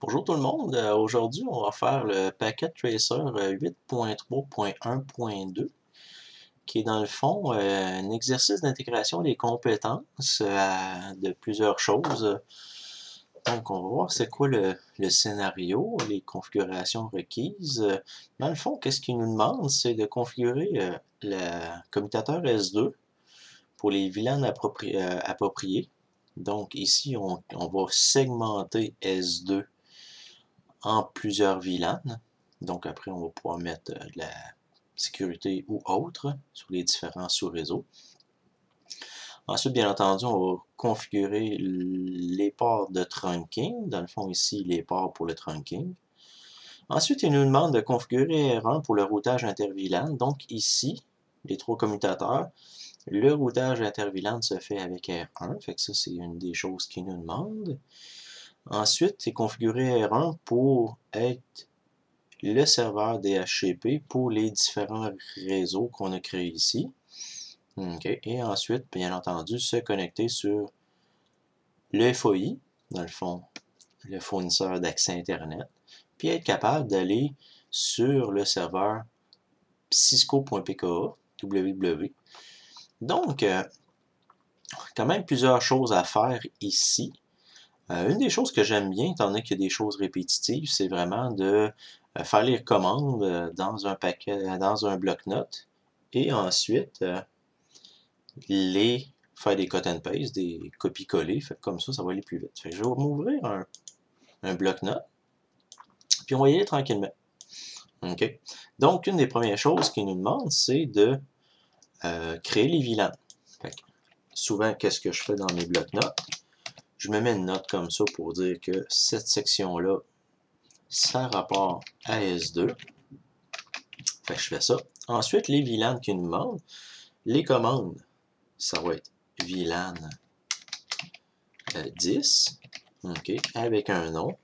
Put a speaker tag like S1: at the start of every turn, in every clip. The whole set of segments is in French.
S1: Bonjour tout le monde, aujourd'hui on va faire le Packet Tracer 8.3.1.2 qui est dans le fond un exercice d'intégration des compétences de plusieurs choses. Donc on va voir c'est quoi le scénario, les configurations requises. Dans le fond, qu'est-ce qu'il nous demande, c'est de configurer le commutateur S2 pour les VLAN appropriés. Donc ici on va segmenter S2 en plusieurs VLAN. Donc après, on va pouvoir mettre de la sécurité ou autre sur les différents sous-réseaux. Ensuite, bien entendu, on va configurer les ports de trunking. Dans le fond, ici, les ports pour le trunking. Ensuite, il nous demande de configurer R1 pour le routage inter-VLAN. Donc ici, les trois commutateurs, le routage inter-VLAN se fait avec R1. Fait que ça, c'est une des choses qu'il nous demande. Ensuite, c'est configurer R1 pour être le serveur DHCP pour les différents réseaux qu'on a créés ici. Okay. Et ensuite, bien entendu, se connecter sur le FOI, dans le fond, le fournisseur d'accès Internet, puis être capable d'aller sur le serveur cisco.pka, www. Donc, quand même plusieurs choses à faire ici. Une des choses que j'aime bien, étant donné qu'il y a des choses répétitives, c'est vraiment de faire les commandes dans un paquet, dans un bloc-notes, et ensuite faire des cut and paste, des copies-coller. Comme ça va aller plus vite. Fait que je vais m'ouvrir un bloc-notes, puis on va y aller tranquillement. OK? Donc, une des premières choses qu'il nous demande, c'est de créer les VLAN. Souvent, qu'est-ce que je fais dans mes bloc-notes? Je me mets une note comme ça pour dire que cette section-là, ça rapporte à S2. Fait que je fais ça. Ensuite, les VLAN qu'ils nous demandent, les commandes, ça va être VLAN 10, OK, avec un nom.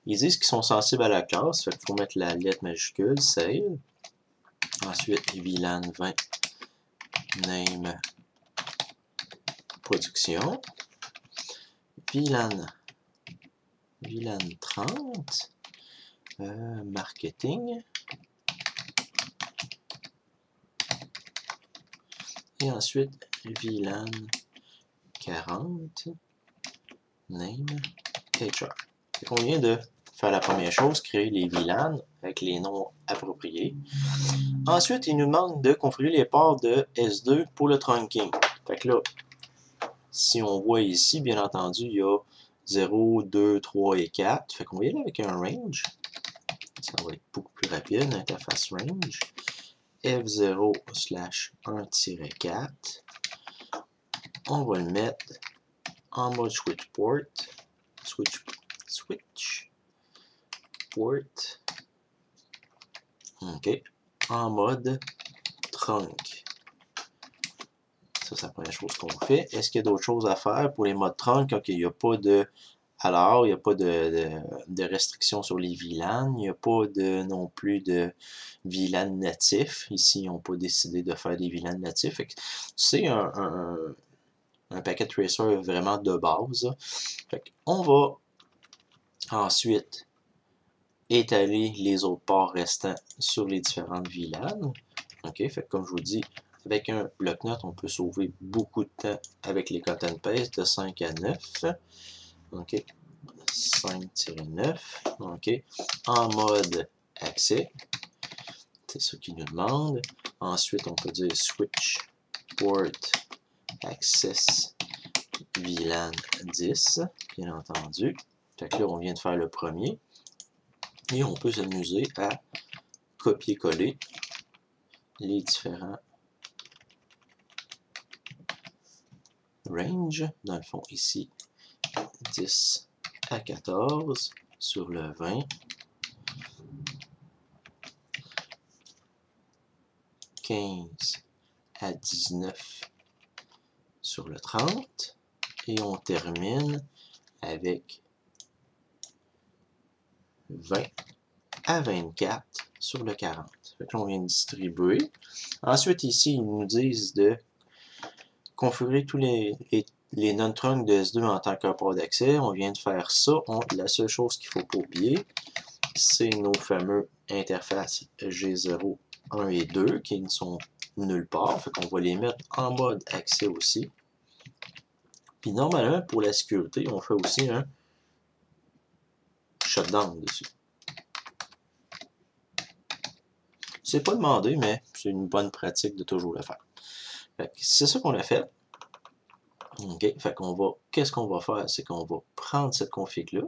S1: Ils disent qu'ils sont sensibles à la classe, fait qu'il faut mettre la lettre majuscule, save. Ensuite, VLAN 20, name, production. VLAN 30, marketing. Et ensuite, VLAN 40, name, HR. Fait qu'on vient de faire la première chose, créer les VLAN avec les noms appropriés. Ensuite, il nous demande de configurer les ports de S2 pour le trunking. Fait que là, si on voit ici, bien entendu, il y a 0, 2, 3 et 4. Fait qu'on va y aller avec un range. Ça va être beaucoup plus rapide, interface range. F0/1-4. On va le mettre en mode switch port. Switch port. OK. En mode trunk. Ça, c'est la première chose qu'on fait. Est-ce qu'il y a d'autres choses à faire pour les modes trunk? OK, il n'y a pas de... Alors, il n'y a pas de restrictions sur les VLAN. Il n'y a pas non plus de VLAN natif. Ici, ils n'ont pas décidé de faire des VLAN natifs. C'est un packet tracer vraiment de base. On va ensuite étaler les autres ports restants sur les différentes VLAN. OK, comme je vous dis, avec un bloc-notes, on peut sauver beaucoup de temps avec les cut and paste de 5 à 9. OK. 5-9. OK. En mode accès. C'est ce qu'il nous demande. Ensuite, on peut dire switch port access VLAN 10. Bien entendu. Fait que là, on vient de faire le premier. Et on peut s'amuser à copier-coller les différents range. Dans le fond, ici, 10 à 14 sur le 20. 15 à 19 sur le 30. Et on termine avec 20 à 24 sur le 40. Fait que là, on vient de distribuer. Ensuite, ici, ils nous disent de configurer tous les les non-trunks de S2 en tant que port d'accès. On vient de faire ça. La seule chose qu'il ne faut pas oublier, c'est nos fameux interfaces G0, 1 et 2 qui ne sont nulle part. Fait qu'on va les mettre en mode accès aussi. Puis normalement, pour la sécurité, on fait aussi un shutdown dessus. C'est pas demandé, mais c'est une bonne pratique de toujours le faire. C'est ça qu'on a fait. OK, fait qu'on va, qu'est-ce qu'on va faire? C'est qu'on va prendre cette config-là,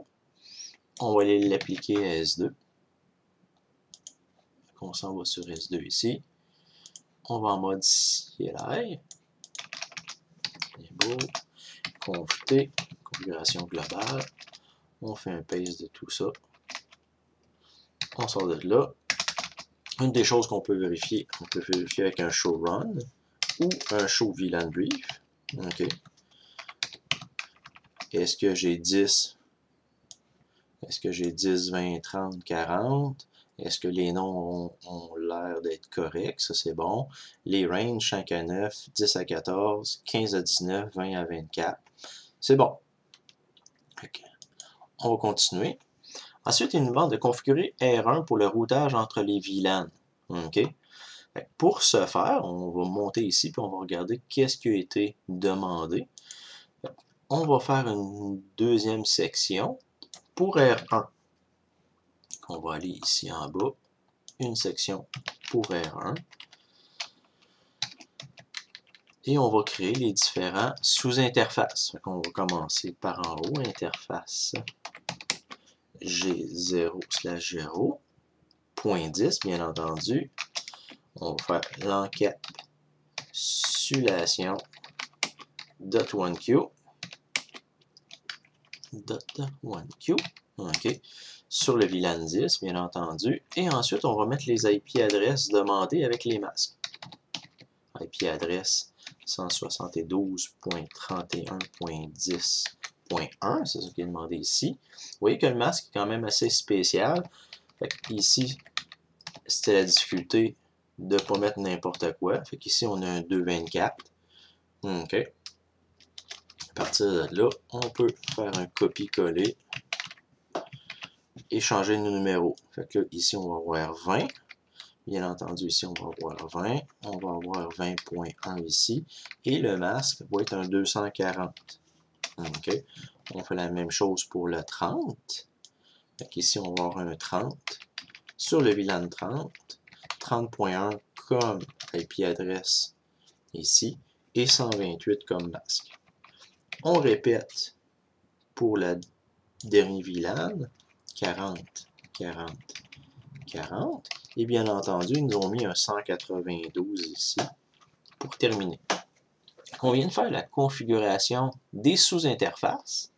S1: on va aller l'appliquer à S2. On s'en va sur S2 ici. On va en mode CLI. Beau. Conf-T, configuration globale. On fait un paste de tout ça. On sort de là. Une des choses qu'on peut vérifier avec un show run ou un show VLAN brief. OK. Est-ce que j'ai 10? Est-ce que j'ai 10, 20, 30, 40? Est-ce que les noms ont l'air d'être corrects? Ça, c'est bon. Les ranges, 5 à 9, 10 à 14, 15 à 19, 20 à 24. C'est bon. Okay. On va continuer. Ensuite, il nous demande de configurer R1 pour le routage entre les VLAN. OK? Pour ce faire, on va monter ici et on va regarder qu'est-ce qui a été demandé. On va faire une deuxième section pour R1. On va aller ici en bas, une section pour R1. Et on va créer les différents sous-interfaces. On va commencer par en haut, interface G0/0, .10 bien entendu. On va faire l'encapsulation .1q. OK. Sur le VLAN 10, bien entendu. Et ensuite, on va mettre les IP adresses demandées avec les masques. IP adresse 172.31.10.1, c'est ce qui est demandé ici. Vous voyez que le masque est quand même assez spécial. Ici, c'était la difficulté de ne pas mettre n'importe quoi. Fait qu'ici, on a un 224. OK. À partir de là, on peut faire un copier-coller et changer nos numéros. Fait que là, ici, on va avoir 20. Bien entendu, ici, on va avoir 20. On va avoir 20.1 ici. Et le masque va être un 240. OK. On fait la même chose pour le 30. Fait qu'ici, on va avoir un 30. Sur le VLAN 30, 30.1 comme IP adresse ici. Et 128 comme masque. On répète pour le dernier VLAN. 40, 40, 40. Et bien entendu, ils nous ont mis un 192 ici pour terminer. On vient de faire la configuration des sous-interfaces.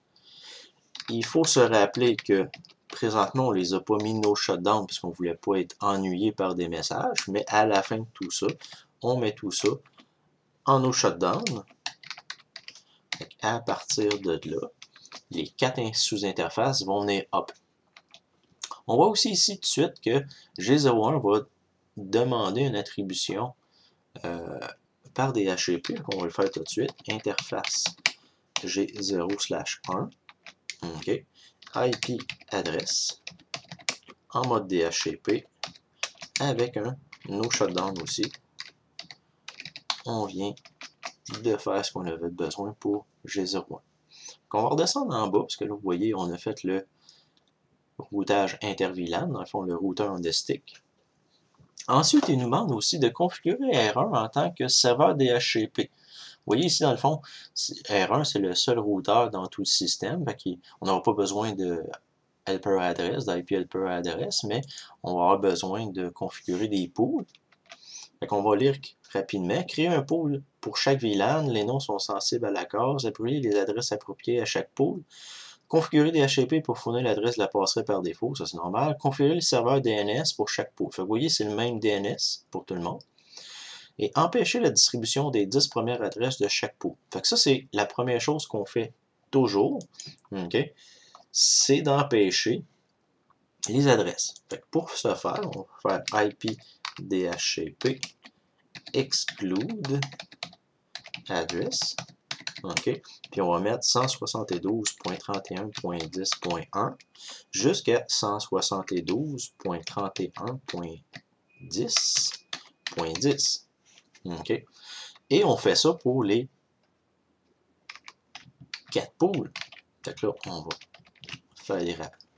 S1: Il faut se rappeler que présentement, on ne les a pas mis no shutdown parce qu'on ne voulait pas être ennuyé par des messages, mais à la fin de tout ça, on met tout ça en no shutdown. À partir de là, les 4 sous-interfaces vont venir up. On voit aussi ici tout de suite que G01 va demander une attribution par DHCP. On va le faire tout de suite. Interface G0/1. OK. IP adresse en mode DHCP avec un no shutdown aussi. On vient de faire ce qu'on avait besoin pour G01. On va redescendre en bas parce que là, vous voyez, on a fait le routage inter-VLAN, dans le fond, le routeur on the stick. Ensuite, il nous demande aussi de configurer R1 en tant que serveur DHCP. Vous voyez ici, dans le fond, R1, c'est le seul routeur dans tout le système. On n'aura pas besoin de helper address, d'IP helper address, mais on va avoir besoin de configurer des pools. On va lire rapidement. Créer un pool pour chaque VLAN. Les noms sont sensibles à la case. Appuyer les adresses appropriées à chaque pool. Configurer des DHCP pour fournir l'adresse de la passerelle par défaut, ça c'est normal. Configurer le serveur DNS pour chaque pool. Vous voyez, c'est le même DNS pour tout le monde. Et empêcher la distribution des 10 premières adresses de chaque pool. Fait que ça, c'est la première chose qu'on fait toujours. Okay? C'est d'empêcher les adresses. Fait que pour ce faire, on va faire IP DHCP exclude address. OK? Puis on va mettre 172.31.10.1 jusqu'à 172.31.10.10. OK? Et on fait ça pour les 4 poules. Fait que là, on va faire les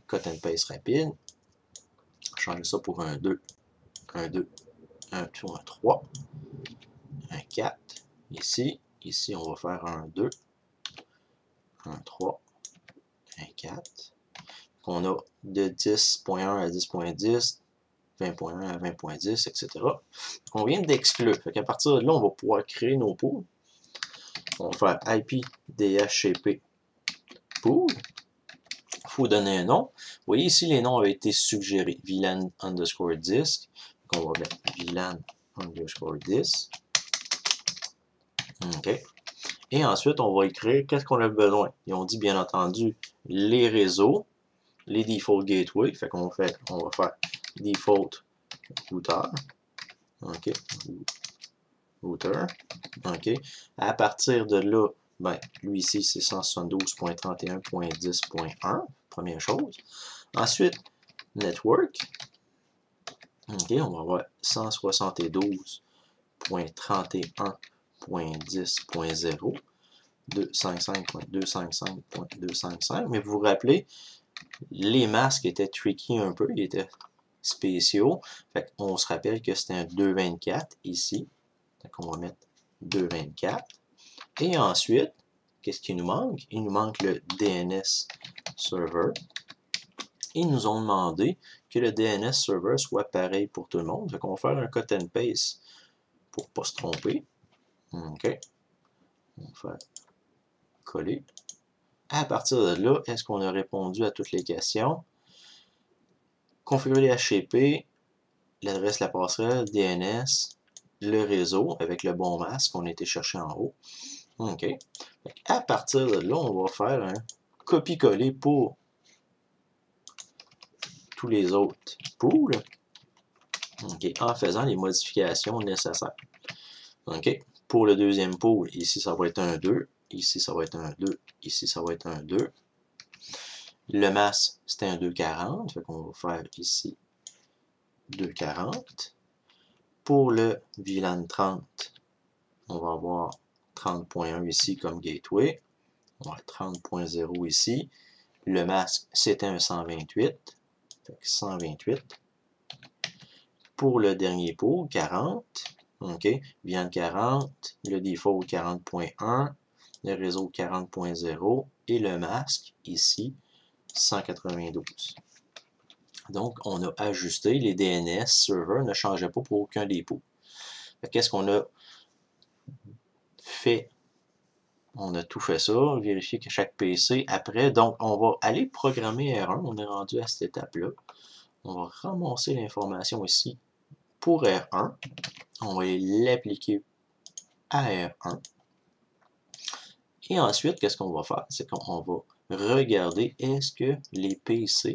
S1: cut and paste rapides. Changer ça pour un 2, un 2, un 3, un 4. Ici, on va faire un 2, un 3, un 4. On a de 10.1 à 10.10, 20.1 à 20.10, etc. On vient d'exclure. Fait qu'à partir de là, on va pouvoir créer nos poules. On va faire IP DHCP pool. Il faut donner un nom. Vous voyez ici, les noms avaient été suggérés. VLAN underscore disk. Donc on va mettre VLAN underscore disk. OK. Et ensuite, on va écrire qu'est-ce qu'on a besoin. Ils ont dit, bien entendu, les réseaux, les default gateway. Fait qu'on va faire default router. OK. Router. OK. À partir de là, ben, lui ici, c'est 172.31.10.1. Première chose. Ensuite, network. OK, on va avoir 172.31.10.0. 255.255.255. Mais vous vous rappelez, les masques étaient tricky un peu, ils étaient spéciaux. Fait qu'on se rappelle que c'était un 224 ici. Donc on va mettre 224. Et ensuite, qu'est-ce qui nous manque? Il nous manque le DNS server. Ils nous ont demandé que le DNS server soit pareil pour tout le monde. Fait qu'on va faire un cut and paste pour ne pas se tromper. OK. On va faire coller. À partir de là, est-ce qu'on a répondu à toutes les questions? Configurer les HCP, l'adresse de la passerelle, DNS, le réseau avec le bon masque qu'on a été chercher en haut. OK. À partir de là, on va faire un copier-coller pour tous les autres pools. OK. En faisant les modifications nécessaires. OK. Pour le deuxième pool, ici, ça va être un 2. Ici, ça va être un 2. Ici, ça va être un 2. Le masque, c'était un 240. Fait qu'on va faire ici 240. Pour le VLAN 30, on va avoir 30.1 ici comme gateway. On va 30.0 ici. Le masque, c'était un 128. Fait que 128. Pour le dernier pool, 40. OK. VLAN 40. Le default 40.1. Le réseau 40.0. Et le masque, ici, 192. Donc, on a ajusté. Les DNS servers ne changeaient pas pour aucun des pools. Qu'est-ce qu'on a fait? On a tout fait ça, vérifier que chaque PC après. Donc, on va aller programmer R1. On est rendu à cette étape-là. On va ramasser l'information ici pour R1. On va l'appliquer à R1. Et ensuite, qu'est-ce qu'on va faire? C'est qu'on va regarder est-ce que les PC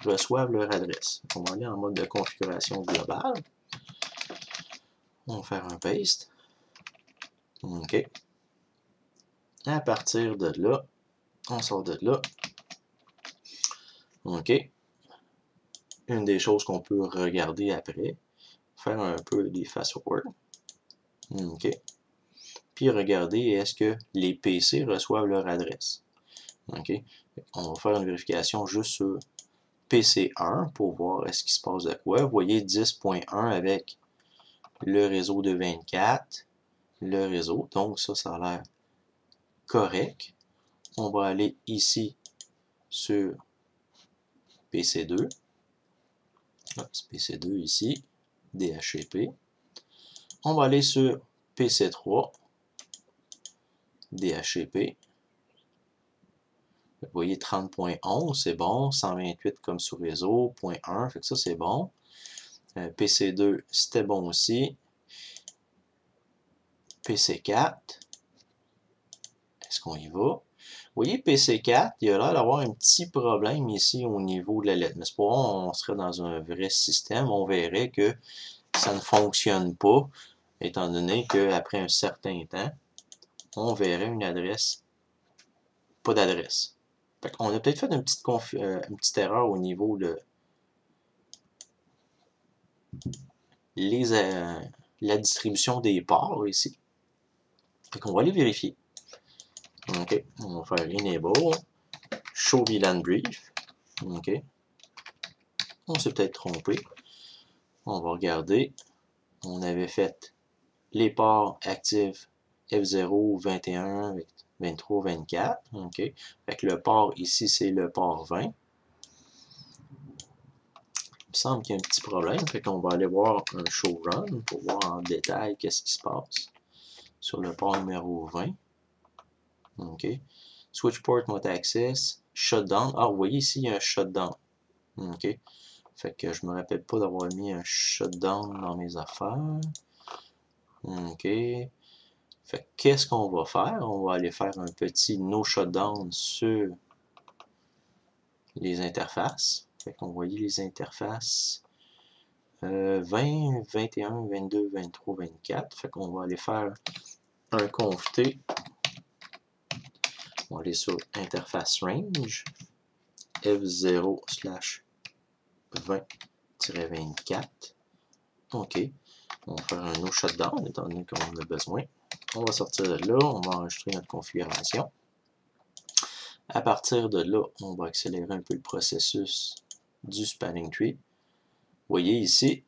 S1: reçoivent leur adresse. On va aller en mode de configuration globale. On va faire un paste. OK. À partir de là, on sort de là. OK. Une des choses qu'on peut regarder après, faire un peu des fast-forward. OK. Puis regarder est-ce que les PC reçoivent leur adresse. OK. On va faire une vérification juste sur PC1 pour voir est-ce qu'il se passe de quoi. Vous voyez 10.1 avec le réseau de 24, le réseau. Donc ça a l'air correct. On va aller ici sur PC2. PC2 ici, DHCP. On va aller sur PC3, DHCP. Vous voyez 30.11, c'est bon. 128 comme sous réseau, .1, fait que ça c'est bon. PC2, c'était bon aussi. PC4, est-ce qu'on y va? Vous voyez, PC4, il a l'air d'avoir un petit problème ici au niveau de la lettre. Mais c'est pas on serait dans un vrai système, on verrait que ça ne fonctionne pas, étant donné qu'après un certain temps, on verrait une adresse, pas d'adresse. On a peut-être fait une petite erreur au niveau de la distribution des ports ici. Fait qu'on va aller vérifier. OK, on va faire enable, show VLAN brief. OK, on s'est peut-être trompé. On va regarder. On avait fait les ports actifs F0, 21, 23, 24. OK. Fait que le port ici, c'est le port 20. Il me semble qu'il y a un petit problème. Fait qu'on va aller voir un show run pour voir en détail qu'est-ce qui se passe sur le port numéro 20. OK. Switch port mode access, shutdown. Ah, vous voyez ici, il y a un shutdown. OK. Fait que je me rappelle pas d'avoir mis un shutdown dans mes affaires. OK. Fait qu'est-ce qu'on va faire? On va aller faire un petit no shutdown sur les interfaces. Fait qu'on voyait les interfaces 20, 21, 22, 23, 24. Fait qu'on va aller faire un conft. On va aller sur interface range F0 slash 20-24. OK. On va faire un no shutdown étant donné qu'on en a besoin. On va sortir de là, on va enregistrer notre configuration. À partir de là, on va accélérer un peu le processus du spanning tree. Vous voyez ici,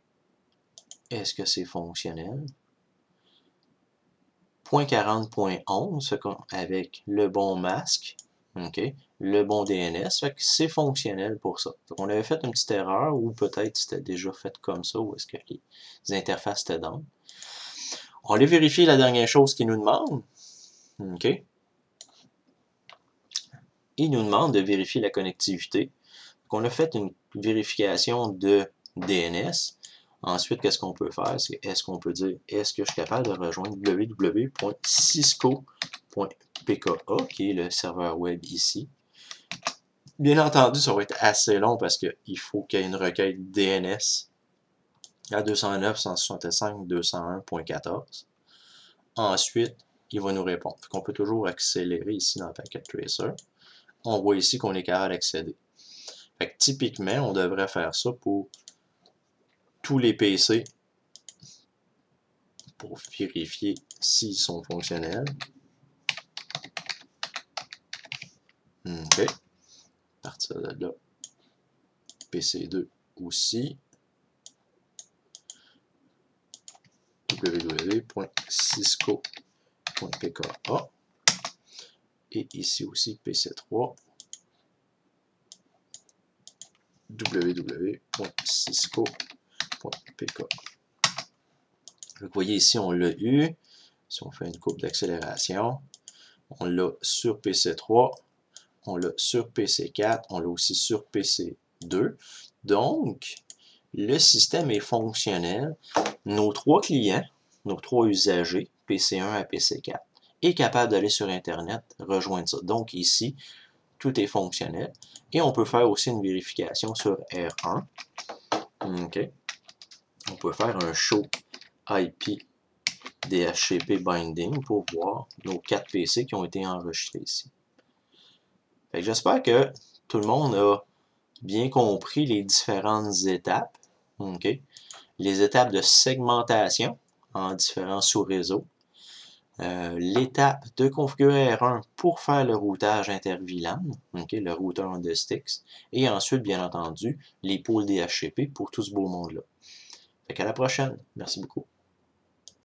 S1: est-ce que c'est fonctionnel? .40.11 avec le bon masque, okay, le bon DNS, fait que c'est fonctionnel pour ça. Donc on avait fait une petite erreur, ou peut-être c'était déjà fait comme ça, ou est-ce que les interfaces étaient down. On va vérifier la dernière chose qu'il nous demande. OK. Il nous demande de vérifier la connectivité. Donc on a fait une vérification de DNS. Ensuite, qu'est-ce qu'on peut faire? C'est est-ce qu'on peut dire, est-ce que je suis capable de rejoindre www.cisco.pka, qui est le serveur web ici. Bien entendu, ça va être assez long parce qu'il faut qu'il y ait une requête DNS à 209.165.201.14. Ensuite, il va nous répondre. On peut toujours accélérer ici dans Packet Tracer. On voit ici qu'on est capable d'accéder. Typiquement, on devrait faire ça pour tous les PC pour vérifier s'ils sont fonctionnels. OK. À partir de là, PC2 aussi. www.cisco.pka. Et ici aussi PC3. www.cisco.pka. Vous voyez ici, on l'a eu. Si on fait une courbe d'accélération, on l'a sur PC3, on l'a sur PC4, on l'a aussi sur PC2. Donc, le système est fonctionnel. Nos trois clients, nos trois usagers, PC1 à PC4, est capable d'aller sur Internet, rejoindre ça. Donc ici, tout est fonctionnel. Et on peut faire aussi une vérification sur R1. OK. On peut faire un show IP DHCP binding pour voir nos 4 PC qui ont été enregistrés ici. J'espère que tout le monde a bien compris les différentes étapes. OK. Les étapes de segmentation en différents sous-réseaux. L'étape de configurer R1 pour faire le routage inter-VLAN, okay, le routeur on the sticks, et ensuite, bien entendu, les pôles DHCP pour tout ce beau monde-là. À la prochaine. Merci beaucoup.